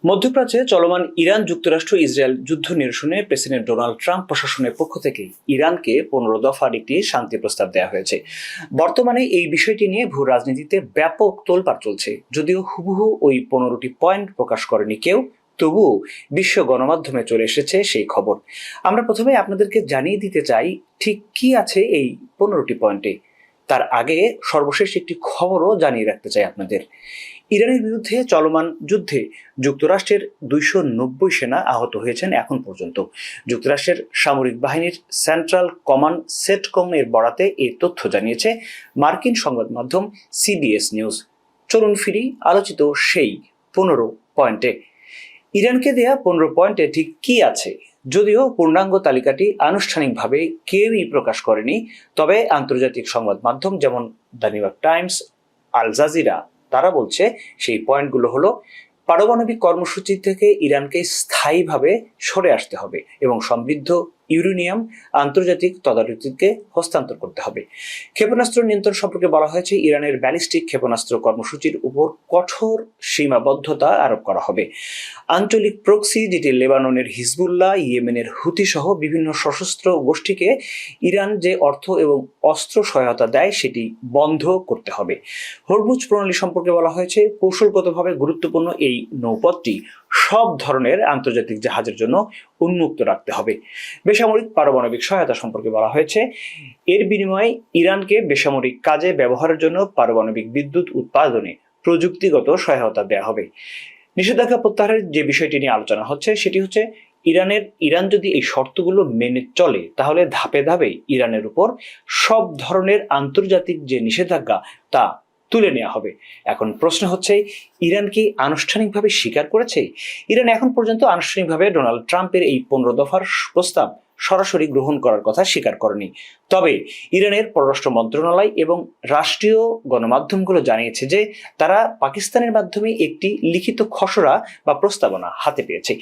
মধ্যপ্রাচ্যে চলমান ইরান যুক্তরাষ্ট্র ইসরায়েল যুদ্ধ নিরসনে প্রেসিডেন্ট ডোনাল্ড ট্রাম্প প্রশাসনের পক্ষ থেকে ইরানকে 15 দফার একটি শান্তি প্রস্তাব দেওয়া হয়েছে। বর্তমানে এই বিষয়টি নিয়ে ভূ রাজনীতিতে ব্যাপক তোলপাড় চলছে। যদিও হুবহু ওই 15টি পয়েন্ট প্রকাশ করেনি কেউ, তবুও বিশ্ব গণমাধ্যমে চলে এসেছে সেই খবর। আমরা প্রথমে আপনাদেরকে জানিয়ে দিতে চাই ঠিক কি আছে এই 15টি পয়েন্টে। তার আগে সর্বশেষ একটি খবরও জানিয়ে রাখতে চাই আপনাদের। ইরানের বিরুদ্ধে চলমান যুদ্ধে যুক্তরাষ্ট্রের 290 সেনা আহত হয়েছেন এখন পর্যন্ত। যুক্তরাষ্ট্রের সামরিক বাহিনীর সেন্ট্রাল কমান্ড সেটকম এর বরাতে এই তথ্য জানিয়েছে মার্কিন সংবাদ মাধ্যম সিবিএস নিউজ। চলুন ফিরি আলোচিত সেই 15 পয়েন্টে। ইরানকে দেয়া 15 পয়েন্টে ঠিক কি আছে? যদিও পূর্ণাঙ্গ তালিকাটি আনুষ্ঠানিকভাবে কেউই প্রকাশ করেনি, তবে আন্তর্জাতিক সংবাদ মাধ্যম যেমন the New York Times, Al Jazeera তারা বলছে সেই পয়েন্টগুলো হলো: পারমাণবিক কর্মসূচি থেকে ইরানকে স্থায়ীভাবে সরে আসতে হবে এবং সমৃদ্ধ ইউরেনিয়াম আন্তর্জাতিক তদারকিকে হস্তান্তর করতে হবে। ক্ষেপণাস্ত্র নিয়ন্ত্রণ সম্পর্কে বলা হয়েছে ইরানের ব্যালিস্টিক ক্ষেপণাস্ত্র কর্মসূচির উপর কঠোর সীমাবদ্ধতা আরোপ করা হবে। আঞ্চলিক প্রক্সি, যেটি লেবাননের হিজবুল্লাহ, ইয়েমেনের হুতি সহ বিভিন্ন সশস্ত্র গোষ্ঠীকে ইরান যে অর্থ এবং অস্ত্র সহায়তা দেয় সেটি বন্ধ করতে হবে। হরমুজ প্রণালী সম্পর্কে বলা হয়েছে কৌশলগতভাবে গুরুত্বপূর্ণ এই নৌপথটি সব ধরনের আন্তর্জাতিক জাহাজের জন্য উন্মুক্ত রাখতে হবে। বেসামরিক পারমাণবিক সহায়তা সম্পর্কে বলা হয়েছে এর বিনিময়ে ইরানকে বেসামরিক কাজে ব্যবহারের জন্য পারমাণবিক বিদ্যুৎ উৎপাদনে প্রযুক্তিগত সহায়তা দেওয়া হবে। নিষেধাজ্ঞা প্রত্যাহারের যে বিষয়টি নিয়ে আলোচনা হচ্ছে সেটি হচ্ছে ইরান যদি এই শর্তগুলো মেনে চলে তাহলে ধাপে ধাপে ইরানের উপর সব ধরনের আন্তর্জাতিক যে নিষেধাজ্ঞা তা তুলে নেওয়া হবে। এখন প্রশ্ন হচ্ছে, ইরান কি আনুষ্ঠানিকভাবে স্বীকার করেছে? ইরান এখন পর্যন্ত আনুষ্ঠানিকভাবে ডোনাল্ড ট্রাম্পের এই 15 দফার প্রস্তাব সরাসরি গ্রহণ করার কথা স্বীকার করেনি। তবে ইরানের পররাষ্ট্র মন্ত্রণালয় এবং রাষ্ট্রীয় গণমাধ্যমগুলো জানিয়েছে যে তারা পাকিস্তানের মাধ্যমে একটি লিখিত খসড়া বা প্রস্তাবনা হাতে পেয়েছে।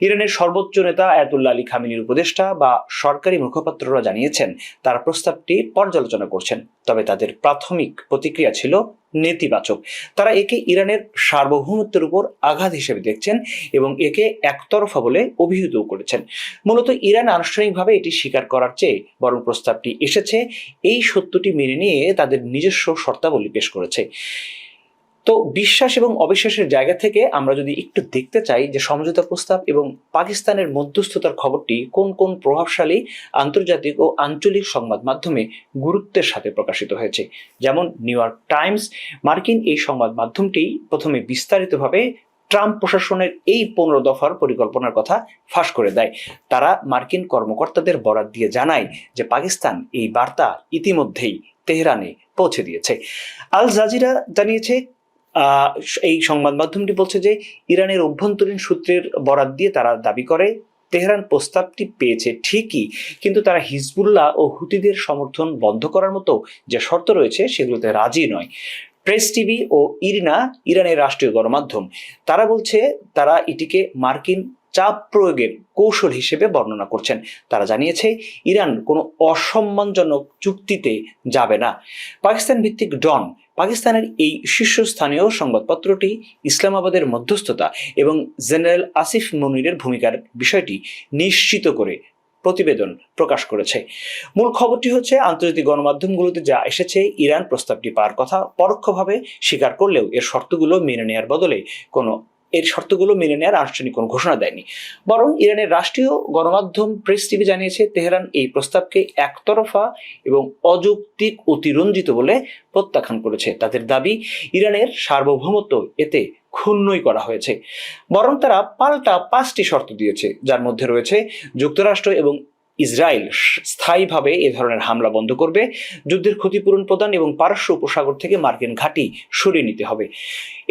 ইরানের সর্বোচ্চ নেতা আয়াতুল্লাহ আলী খামেনির উপদেষ্টা বা সরকারি মুখপাত্ররা জানিয়েছেন তারা প্রস্তাবটি পর্যালোচনা করছেন, তবে তাদের প্রাথমিক প্রতিক্রিয়া ছিল নেতিবাচক। তারা একে ইরানের সার্বভৌমত্বের উপর আঘাত হিসেবে দেখছেন এবং একে একতরফা বলে অভিহিত করেছেন। মূলত ইরান আনুষ্ঠানিকভাবে এটি স্বীকার করার চেয়ে বরং প্রস্তাবটি এসেছে এই সত্যটি মেনে নিয়ে তাদের নিজস্ব শর্তাবলী পেশ করেছে। তো বিশ্বাস এবং অবিশ্বাসের জায়গা থেকে আমরা যদি একটু দেখতে চাই যে সমঝোতা প্রস্তাব এবং পাকিস্তানের মধ্যস্থতার খবরটি কোন কোন প্রভাবশালী আন্তর্জাতিক ও আঞ্চলিক সংবাদ মাধ্যমে গুরুত্বের সাথে প্রকাশিত হয়েছে। যেমন নিউ ইয়র্ক টাইমস মার্কিন এই সংবাদ মাধ্যমটি প্রথমে বিস্তারিতভাবে ট্রাম্প প্রশাসনের এই 15 দফার পরিকল্পনার কথা ফাঁস করে দেয়। তারা মার্কিন কর্মকর্তাদের বরাত দিয়ে জানায় যে পাকিস্তান এই বার্তা ইতিমধ্যেই তেহরানে পৌঁছে দিয়েছে। আল জাজিরা জানিয়েছে, এই সংবাদ মাধ্যমটি বলছে যে ইরানের অভ্যন্তরীণ সূত্রের বরাত দিয়ে তারা দাবি করে তেহরান প্রস্তাবটি পেয়েছে ঠিকই, কিন্তু তারা হিজবুল্লাহ ও হুতিদের সমর্থন বন্ধ করার মতো যে শর্ত রয়েছে সেগুলোতে রাজি নয়। প্রেস টিভি ও ইরিনা, ইরানের রাষ্ট্রীয় গণমাধ্যম, তারা বলছে তারা এটিকে মার্কিন চাপ প্রয়োগের কৌশল হিসেবে বর্ণনা করছেন। তারা জানিয়েছে ইরান কোনো অসম্মানজনক চুক্তিতে যাবে না। পাকিস্তান ভিত্তিক ডন, পাকিস্তানের এই শীর্ষস্থানীয় সংবাদপত্রটি ইসলামাবাদের মধ্যস্থতা এবং জেনারেল আসিফ মনিরের ভূমিকার বিষয়টি নিশ্চিত করে প্রতিবেদন প্রকাশ করেছে। মূল খবরটি হচ্ছে আন্তর্জাতিক গণমাধ্যমগুলোতে যা এসেছে ইরান প্রস্তাবটি পাওয়ার কথা পরোক্ষভাবে স্বীকার করলেও এর শর্তগুলো মেনে নেওয়ার আনুষ্ঠানিক কোনো ঘোষণা দেয়নি। বরং ইরানের রাষ্ট্রীয় গণমাধ্যম প্রেস টিভি জানিয়েছে তেহরান এই প্রস্তাবকে একতরফা এবং অযৌক্তিক অতিরঞ্জিত বলে প্রত্যাখ্যান করেছে। তাদের দাবি ইরানের সার্বভৌমত্ব এতে ক্ষুণ্ণই করা হয়েছে। বরং তারা পাল্টা 5টি শর্ত দিয়েছে, যার মধ্যে রয়েছে যুক্তরাষ্ট্র এবং ইসরায়েল স্থায়ীভাবে এ ধরনের হামলা বন্ধ করবে, যুদ্ধের ক্ষতিপূরণ প্রদান এবং পারস্য উপসাগর থেকে মার্কিন ঘাঁটি সরিয়ে নিতে হবে।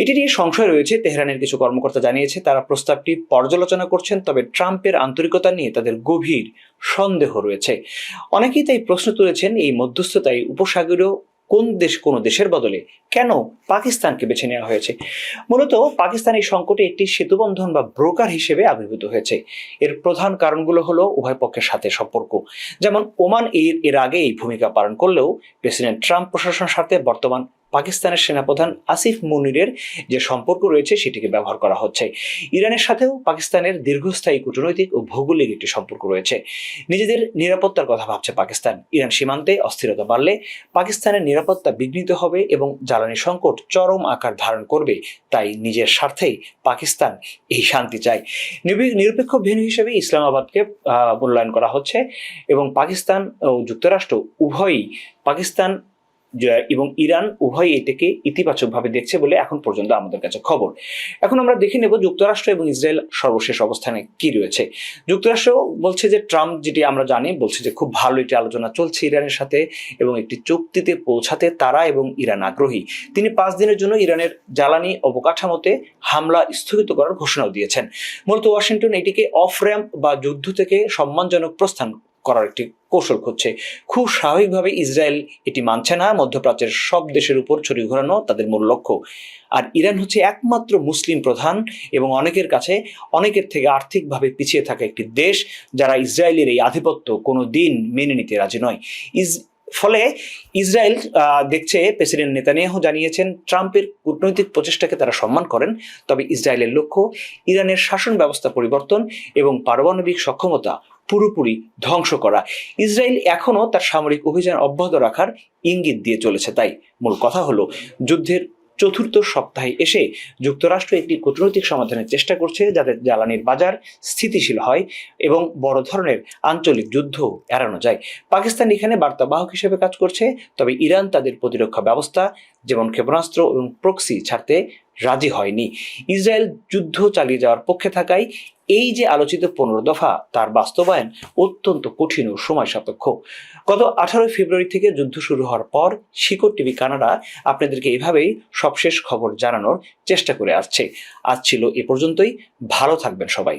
এটি নিয়ে সংশয় রয়েছে। তেহরানের কিছু কর্মকর্তা জানিয়েছে তারা প্রস্তাবটি পর্যালোচনা করছেন, তবে ট্রাম্পের আন্তরিকতা নিয়ে তাদের গভীর সন্দেহ রয়েছে। অনেকেই তাই প্রশ্ন তুলেছেন এই মধ্যস্থতায় উপসাগরীয় কোনো দেশের বদলে কেন পাকিস্তানকে বেছে নেওয়া হয়েছে। মূলত পাকিস্তান এই সংকটে একটি সেতুবন্ধন বা ব্রোকার হিসেবে আবির্ভূত হয়েছে। এর প্রধান কারণগুলো হলো উভয় পক্ষের সাথে সম্পর্ক। যেমন ওমান এর আগে এই ভূমিকা পালন করলেও প্রেসিডেন্ট ট্রাম্প প্রশাসনের সাথে বর্তমান পাকিস্তানের সেনাপ্রধান আসিফ মুনিরের যে সম্পর্ক রয়েছে সেটিকে ব্যবহার করা হচ্ছে। ইরানের সাথেও পাকিস্তানের দীর্ঘস্থায়ী কূটনৈতিক ও ভৌগোলিক একটি সম্পর্ক রয়েছে। নিজেদের নিরাপত্তার কথা ভাবছে পাকিস্তান। ইরান সীমান্তে অস্থিরতা বাড়লে পাকিস্তানের নিরাপত্তা বিঘ্নিত হবে এবং জ্বালানি সংকট চরম আকার ধারণ করবে। তাই নিজের স্বার্থেই পাকিস্তান এই শান্তি চায়। নিরপেক্ষ ভেন্যু হিসেবে ইসলামাবাদকে মূল্যায়ন করা হচ্ছে এবং পাকিস্তান ও যুক্তরাষ্ট্র উভয়ই পাকিস্তান এবং ইরান উভয় এটাকে ইতিবাচকভাবে দেখছে বলে এখন পর্যন্ত আমাদের কাছে খবর। এখন আমরা দেখে নেব যুক্তরাষ্ট্র এবং ইসরায়েল সর্বশেষ অবস্থানে কি রয়েছে। যুক্তরাষ্ট্র বলছে যে ট্রাম্প, যেটি আমরা জানি, বলছে যে খুব ভালো একটি আলোচনা চলছে ইরানের সাথে এবং একটি চুক্তিতে পৌঁছাতে তারা এবং ইরান আগ্রহী। তিনি 5 দিনের জন্য ইরানের জ্বালানি অবকাঠামোতে হামলা স্থগিত করার ঘোষণাও দিয়েছেন। মূলত ওয়াশিংটন এটিকে অফ র্যাম্প বা যুদ্ধ থেকে সম্মানজনক প্রস্থান করার একটি কৌশল খুঁজছে। খুব স্বাভাবিকভাবে ইসরায়েল এটি মানছে না। মধ্যপ্রাচ্যের সব দেশের উপর ছড়ি ঘোরানো তাদের মূল লক্ষ্য। আর ইরান হচ্ছে একমাত্র মুসলিম প্রধান এবং অনেকের কাছে অনেকের থেকে আর্থিকভাবে পিছিয়ে থাকা একটি দেশ, যারা ইসরায়েলের এই আধিপত্য কোনো দিন মেনে নিতে রাজি নয়। ফলে ইসরায়েল দেখছে, প্রেসিডেন্ট নেতানিয়াহু জানিয়েছেন ট্রাম্পের কূটনৈতিক প্রচেষ্টাকে তারা সম্মান করেন, তবে ইসরায়েলের লক্ষ্য ইরানের শাসন ব্যবস্থা পরিবর্তন এবং পারমাণবিক সক্ষমতা পুরোপুরি ধ্বংস করা। ইসরায়েল এখনও তার সামরিক অভিযান অব্যাহত রাখার ইঙ্গিত দিয়ে চলেছে। তাই মূল কথা হলো, যুদ্ধের 4র্থ সপ্তাহে এসে যুক্তরাষ্ট্র একটি কূটনৈতিক সমাধানের চেষ্টা করছে যাতে জ্বালানির বাজার স্থিতিশীল হয় এবং বড় ধরনের আঞ্চলিক যুদ্ধ এড়ানো যায়। পাকিস্তান এখানে বার্তাবাহক হিসেবে কাজ করছে, তবে ইরান তাদের প্রতিরক্ষা ব্যবস্থা যেমন ক্ষেপণাস্ত্র এবং প্রক্সি ছাড়তে রাজি হয়নি। ইসরায়েল যুদ্ধ চালিয়ে যাওয়ার পক্ষে থাকায় এই যে আলোচিত 15 দফা, তার বাস্তবায়ন অত্যন্ত কঠিন ও সময় সাপেক্ষ। গত 18 ফেব্রুয়ারি থেকে যুদ্ধ শুরু হওয়ার পর শিকড় টিভি কানাডা আপনাদেরকে এভাবেই সবশেষ খবর জানানোর চেষ্টা করে আসছে। আজ ছিল এ পর্যন্তই। ভালো থাকবেন সবাই।